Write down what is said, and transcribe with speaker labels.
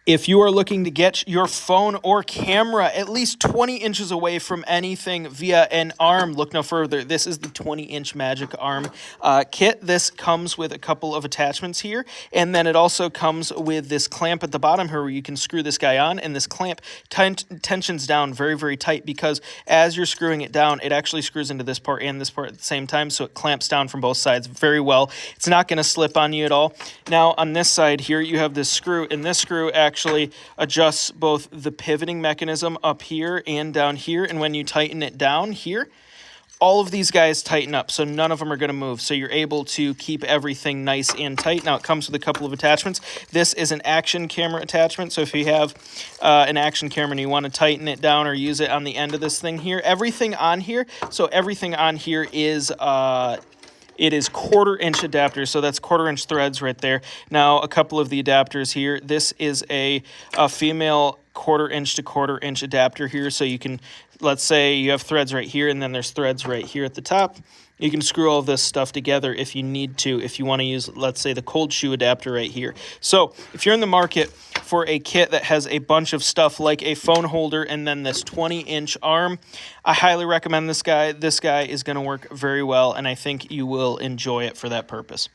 Speaker 1: If you are looking to get your phone or camera at least 20 inches away from anything via an arm, look no further. This is the 20-inch Magic Arm kit. This comes with a couple of attachments here, and then it also comes with this clamp at the bottom here where you can screw this guy on, and this clamp tensions down very, very tight because as you're screwing it down, it actually screws into this part and this part at the same time, so it clamps down from both sides very well. It's not going to slip on you at all. Now, on this side here, you have this screw, and this screw actually adjusts both the pivoting mechanism up here and down here, and when you tighten it down here, all of these guys tighten up, so none of them are going to move, so you're able to keep everything nice and tight. Now, it comes with a couple of attachments. This is an action camera attachment, so if you have an action camera and you want to tighten it down or use it on the end of this thing here, everything on here is it is 1/4-inch adapters, so that's 1/4-inch threads right there. Now, a couple of the adapters here. This is a female 1/4-inch to 1/4-inch adapter here, so you can, let's say you have threads right here, and then there's threads right here at the top. You can screw all this stuff together if you need to, if you want to use, let's say, the cold shoe adapter right here. So if you're in the market for a kit that has a bunch of stuff like a phone holder and then this 20-inch arm, I highly recommend this guy. This guy is going to work very well, and I think you will enjoy it for that purpose.